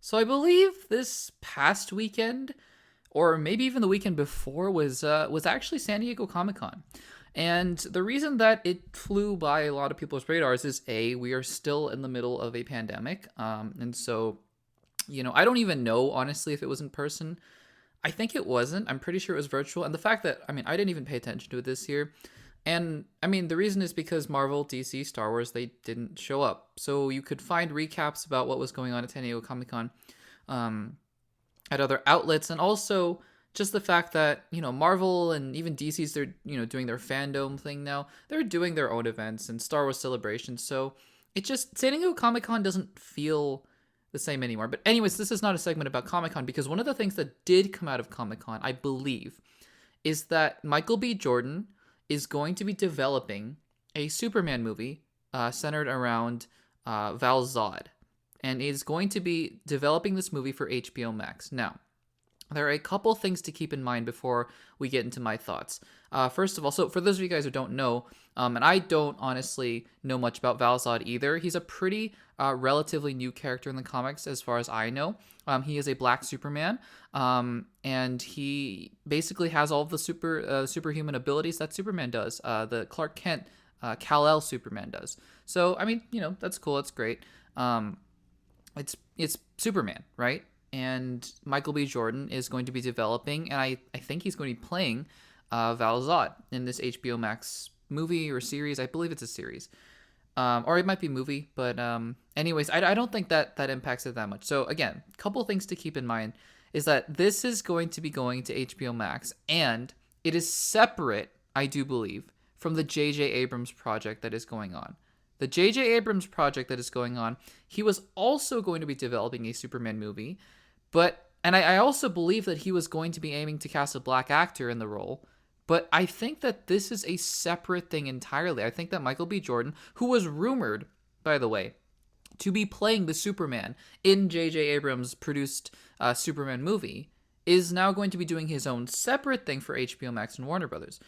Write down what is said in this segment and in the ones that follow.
So I believe this past weekend, or maybe even the weekend before, was actually San Diego Comic-Con. And the reason that it flew by a lot of people's radars is we are still in the middle of a pandemic, and so I don't even know honestly if it was in person. I think it wasn't. I'm pretty sure it was virtual. And the fact that I didn't even pay attention to it this year. And the reason is because Marvel, DC, Star Wars, they didn't show up. So you could find recaps about what was going on at San Diego Comic Con at other outlets. And also just the fact that, Marvel and even DC's, they're, doing their fandom thing now. They're doing their own events and Star Wars celebrations. So San Diego Comic Con doesn't feel the same anymore. But anyways, this is not a segment about Comic Con because one of the things that did come out of Comic Con, I believe, is that Michael B. Jordan is going to be developing a Superman movie centered around Val-Zod. And is going to be developing this movie for HBO Max. Now, there are a couple things to keep in mind before we get into my thoughts. First of all, so for those of you guys who don't know, and I don't honestly know much about Val-Zod either, he's a pretty relatively new character in the comics as far as I know. He is a black Superman, and he basically has all of the superhuman abilities that Superman does. The Clark Kent, Kal-El Superman does. So, that's cool, that's great. It's Superman, right? And Michael B. Jordan is going to be developing, and I think he's going to be playing Val-Zod in this HBO Max movie or series. I believe it's a series. Or it might be movie, but anyways, I don't think that impacts it that much. So again, a couple things to keep in mind is that this is going to be going to HBO Max, and it is separate, I do believe, from the J.J. Abrams project that is going on. The J.J. Abrams project that is going on, he was also going to be developing a Superman movie, and I also believe that he was going to be aiming to cast a black actor in the role, but I think that this is a separate thing entirely. I think that Michael B. Jordan, who was rumored, by the way, to be playing the Superman in J.J. Abrams' produced Superman movie, is now going to be doing his own separate thing for HBO Max and Warner Brothers.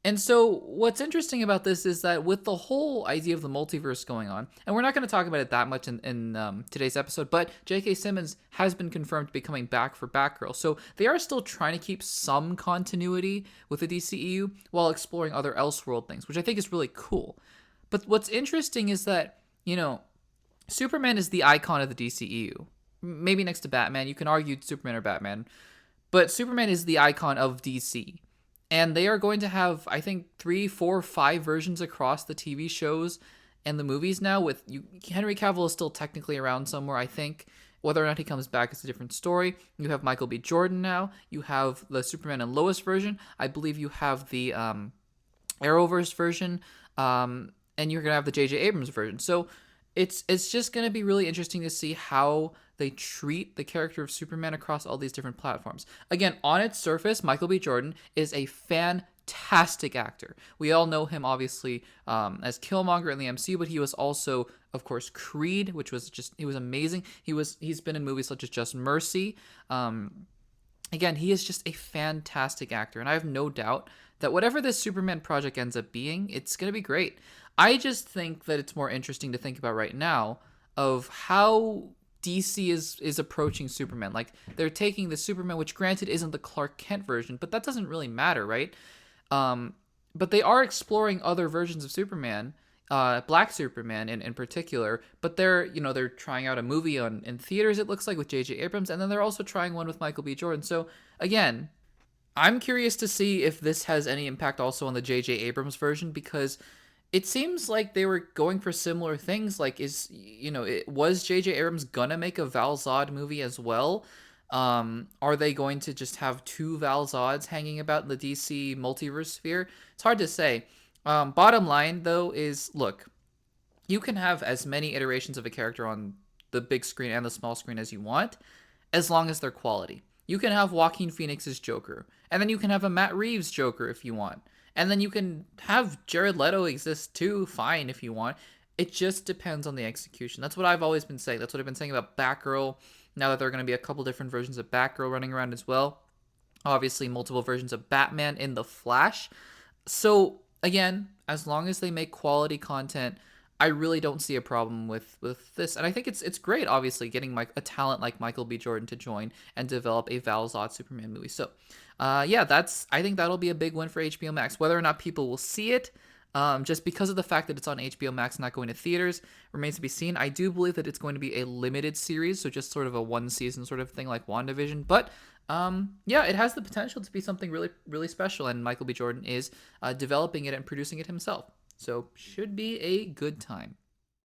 And so what's interesting about this is that with the whole idea of the multiverse going on, and we're not going to talk about it that much in today's episode, but J.K. Simmons has been confirmed to be coming back for Batgirl. So they are still trying to keep some continuity with the DCEU while exploring other Elseworld things, which I think is really cool. But what's interesting is that, Superman is the icon of the DCEU. Maybe next to Batman. You can argue Superman or Batman. But Superman is the icon of DC. And they are going to have, I think, 3, 4, 5 versions across the TV shows and the movies now. Henry Cavill is still technically around somewhere, I think. Whether or not he comes back is a different story. You have Michael B. Jordan now. You have the Superman and Lois version. I believe you have the Arrowverse version. And you're going to have the J.J. Abrams version. So it's just going to be really interesting to see how they treat the character of Superman across all these different platforms. Again, on its surface, Michael B. Jordan is a fantastic actor. We all know him, obviously, as Killmonger in the MCU, but he was also, of course, Creed, which was he was amazing. He's been in movies such as Just Mercy. Again, he is just a fantastic actor, and I have no doubt that whatever this Superman project ends up being, it's going to be great. I just think that it's more interesting to think about right now of how DC is approaching Superman. Like, they're taking the Superman, which granted isn't the Clark Kent version, but that doesn't really matter, right? But they are exploring other versions of Superman, Black Superman in particular, but they're trying out a movie in theaters, it looks like, with J.J. Abrams, and then they're also trying one with Michael B. Jordan. So again, I'm curious to see if this has any impact also on the J.J. Abrams version, because it seems like they were going for similar things. Like, was J.J. Abrams gonna make a Val-Zod movie as well? Are they going to just have 2 Val-Zods hanging about in the DC multiverse sphere? It's hard to say. Bottom line, though, is, look, you can have as many iterations of a character on the big screen and the small screen as you want, as long as they're quality. You can have Joaquin Phoenix's Joker, and then you can have a Matt Reeves Joker if you want. And then you can have Jared Leto exist too, fine, if you want. It just depends on the execution. That's what I've always been saying. That's what I've been saying about Batgirl. Now that there are going to be a couple different versions of Batgirl running around as well. Obviously, multiple versions of Batman in The Flash. So, again, as long as they make quality content, I really don't see a problem with this, and I think it's great. Obviously, getting a talent like Michael B. Jordan to join and develop a Val-Zod Superman movie. So, yeah, I think that'll be a big win for HBO Max. Whether or not people will see it, just because of the fact that it's on HBO Max, not going to theaters, remains to be seen. I do believe that it's going to be a limited series, so just sort of a one season sort of thing like WandaVision. But yeah, it has the potential to be something really, really special, and Michael B. Jordan is developing it and producing it himself. So should be a good time.